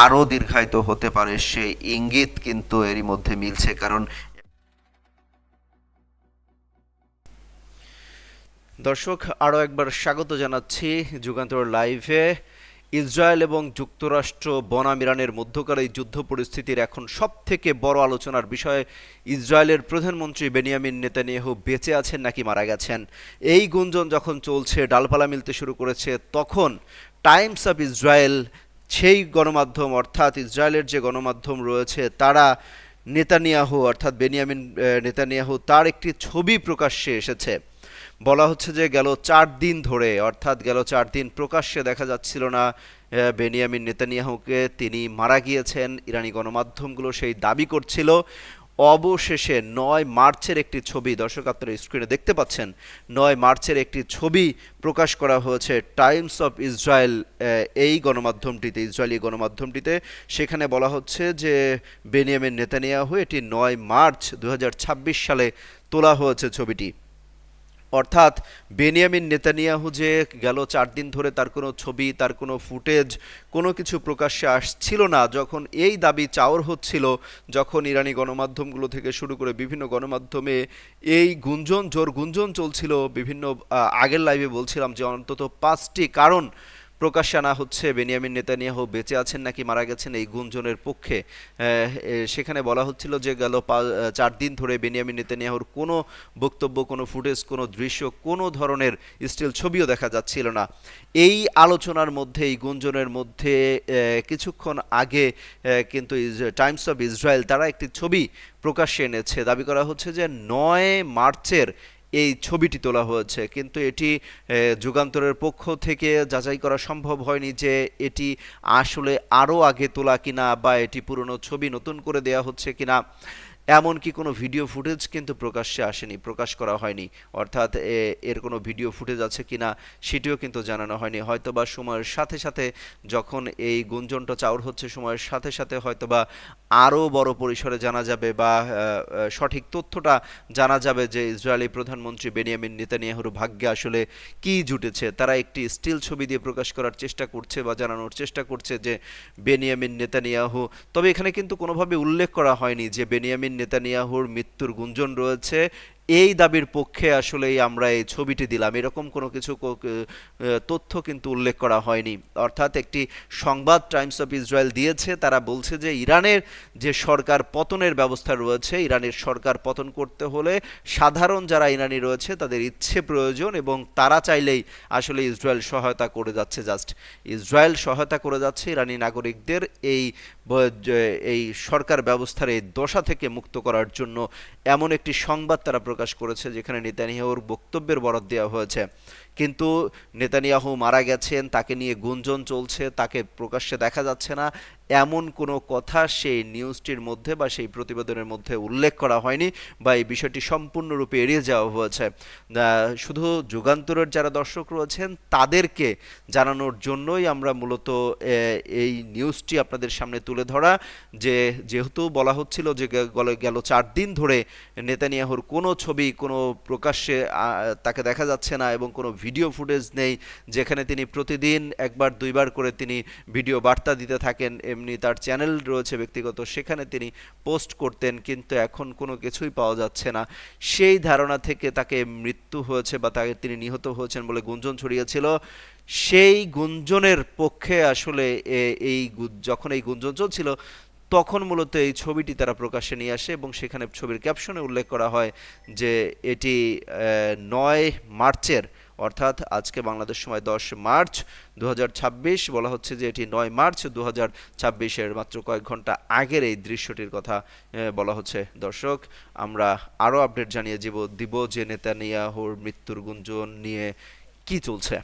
আরও দীর্ঘায়িত হতে পারে সেই ইঙ্গিত কিন্তু এরই মধ্যে মিলছে। কারণ দর্শক, আরও একবার স্বাগত জানাচ্ছি যুগান্তর লাইভে। ইসরায়েল এবং যুক্তরাষ্ট্র বনাম ইরানের মধ্যকার এই যুদ্ধ পরিস্থিতির এখন সব থেকে বড় আলোচনার বিষয় ইসরায়েলের প্রধানমন্ত্রী বেনিয়ামিন নেতানিয়াহু বেঁচে আছেন নাকি মারা গেছেন। এই গুঞ্জন যখন চলছে, ডালপালা মিলতে শুরু করেছে, তখন টাইমস অফ ইসরায়েল, সেই গণমাধ্যম অর্থাৎ ইসরায়েলের যে গণমাধ্যম রয়েছে, তারা নেতানিয়াহু অর্থাৎ বেনিয়ামিন নেতানিয়াহু তার একটি ছবি প্রকাশ্যে এসেছে। বলা হচ্ছে যে গেল 4 দিন ধরে, অর্থাৎ গেল 4 দিন প্রকাশ্যে দেখা যাচ্ছিল না বেনিয়ামিন নেতানিয়াহুকে, তিনি মারা গিয়েছেন। ইরানি গণমাধ্যমগুলো সেই দাবি করছিল। অবশেষে 9 মার্চের একটি ছবি, দর্শক আপনারা স্ক্রিনে দেখতে পাচ্ছেন, 9 মার্চের একটি ছবি প্রকাশ করা হয়েছে টাইমস অফ ইসরায়েল, এই গণমাধ্যমটিতে, ইসরায়েলি গণমাধ্যমটিতে। সেখানে বলা হচ্ছে যে বেনিয়ামিন নেতানিয়াহু, এটি 9 মার্চ 2026 সালে তোলা হয়েছে ছবিটি। অর্থাৎ বেনিয়ামিন নেতানিয়াহু যে গেল 4 দিন ধরে তার কোনো ছবি, তার কোনো ফুটেজ, কোনো কিছু প্রকাশ্যে আসছিল না, যখন এই দাবি চাওর হচ্ছিল, যখন ইরানি গণমাধ্যমগুলো থেকে শুরু করে বিভিন্ন গণমাধ্যমে এই গুঞ্জন, জোর গুঞ্জন চলছিল, বিভিন্ন আগের লাইভে বলছিলাম যে অন্তত 5টি কারণ প্রকাশ্যে আনা হচ্ছে বেনিয়ামিন নেতানিয়াহু বেঁচে আছেন নাকি মারা গেছেন এই গুঞ্জনের পক্ষে। সেখানে বলা হচ্ছিল যে গেল 4 দিন ধরে বেনিয়ামিন নেতানিয়াহুর কোনো বক্তব্য, কোনো ফুটেজ, কোনো দৃশ্য, কোনো ধরনের স্টিল ছবিও দেখা যাচ্ছিল না। এই আলোচনার মধ্যে, এই গুঞ্জনের মধ্যে কিছুক্ষণ আগে কিন্তু টাইমস অফ ইসরায়েল তারা একটি ছবি প্রকাশ্যে এনেছে। দাবি করা হচ্ছে যে 9 মার্চের এই ছবিটি তোলা হয়েছে, কিন্তু এটি যুগান্তরের পক্ষ থেকে যাচাই করা সম্ভব হয়নি যে এটি আসলে আরও আগে তোলা কিনা, বা এটি পুরনো ছবি নতুন করে দেয়া হচ্ছে কিনা। এমনকি কোনো ভিডিও ফুটেজ কিন্তু প্রকাশ্যে আসেনি, প্রকাশ করা হয়নি। অর্থাৎ এর কোনো ভিডিও ফুটেজ আছে কিনা সেটিও কিন্তু জানানো হয়নি। হয়তোবা সময়ের সাথে সাথে, যখন এই গুঞ্জনটা চাউর হচ্ছে, সময়ের সাথে সাথে হয়তোবা আরও বড় পরিসরে জানা যাবে, বা সঠিক তথ্যটা জানা যাবে যে ইসরায়েলি প্রধানমন্ত্রী বেনিয়ামিন নেতানিয়াহুর ভাগ্যে আসলে কি জুটেছে। তারা একটি স্টিল ছবি দিয়ে প্রকাশ করার চেষ্টা করছে বা জানানোর চেষ্টা করছে যে বেনিয়ামিন নেতানিয়াহু, তবে এখানে কিন্তু কোনোভাবে উল্লেখ করা হয়নি যে বেনিয়ামিন নেতানিয়াহুর মৃত্যুর গুঞ্জন রয়েছে, এই দাবির পক্ষে আসলেই আমরা এই ছবিটি দিলাম, এরকম কোনো কিছু তথ্য কিন্তু উল্লেখ করা হয়নি। অর্থাৎ একটি সংবাদ টাইমস অফ ইসরায়েল দিয়েছে, তারা বলছে যে ইরানের যে সরকার পতনের ব্যবস্থা রয়েছে, ইরানের সরকার পতন করতে হলে সাধারণ যারা ইরানি রয়েছে তাদের ইচ্ছে প্রয়োজন, এবং তারা চাইলেই আসলে ইসরায়েল সহায়তা করে যাচ্ছে। জাস্ট ইসরায়েল সহায়তা করে যাচ্ছে ইরানি নাগরিকদের এই এই সরকার ব্যবস্থার এই দশা থেকে মুক্ত করার জন্য। এমন একটি সংবাদ তারা প্রকাশ করেছে যেখানে নেতানিয়াহুর বক্তব্যের বরাত দেওয়া হয়েছে। কিন্তু নেতানিয়াহু মারা গেছেন, তাকে নিয়ে গুঞ্জন চলছে, তাকে প্রকাশ্যে দেখা যাচ্ছে না, এমন কোনো কথা সেই নিউজটির মধ্যে বা সেই প্রতিবেদনের মধ্যে উল্লেখ করা হয়নি, বা এই বিষয়টি সম্পূর্ণরূপে এড়িয়ে যাওয়া হয়েছে। শুধু যুগান্তরের যারা দর্শক রয়েছেন তাদেরকে জানানোর জন্যই আমরা মূলত এই নিউজটি আপনাদের সামনে তুলে ধরা, যে যেহেতু বলা হচ্ছিল যে গেল 4 দিন ধরে নেতানিয়াহুর কোনো ছবি, কোনো প্রকাশ্যে তাকে দেখা যাচ্ছে না, এবং কোনো ভিডিও ফুটেজ নেই, যেখানে তিনি প্রতিদিন একবার দুইবার করে তিনি ভিডিও বার্তা দিতে থাকেন, এমনি তার চ্যানেল রয়েছে ব্যক্তিগত, সেখানে তিনি পোস্ট করতেন, কিন্তু এখন কোনো কিছুই পাওয়া যাচ্ছে না। সেই ধারণা থেকে তাকে মৃত্যু হয়েছে বা তাকে তিনি নিহত হয়েছেন বলে গুঞ্জন ছড়িয়েছিল। সেই গুঞ্জনের পক্ষে আসলে যখন এই গুঞ্জন চলছিল, তখন মূলত এই ছবিটি তারা প্রকাশ্যে নিয়ে আসে, এবং সেখানে ছবির ক্যাপশনে উল্লেখ করা হয় যে এটি 9 মার্চের, অর্থাৎ আজকে বাংলাদেশ সময় 10 মার্চ 2026, বলা হচ্ছে যে এটি 9 মার্চ 2026-এর মাত্র কয়েক ঘন্টা আগের এই দৃশ্যটির কথা বলা হচ্ছে। দর্শক, আমরা আরও আপডেট জানিয়ে দিব যে নেতানিয়াহুর মৃত্যুর গুঞ্জন নিয়ে কি চলছে।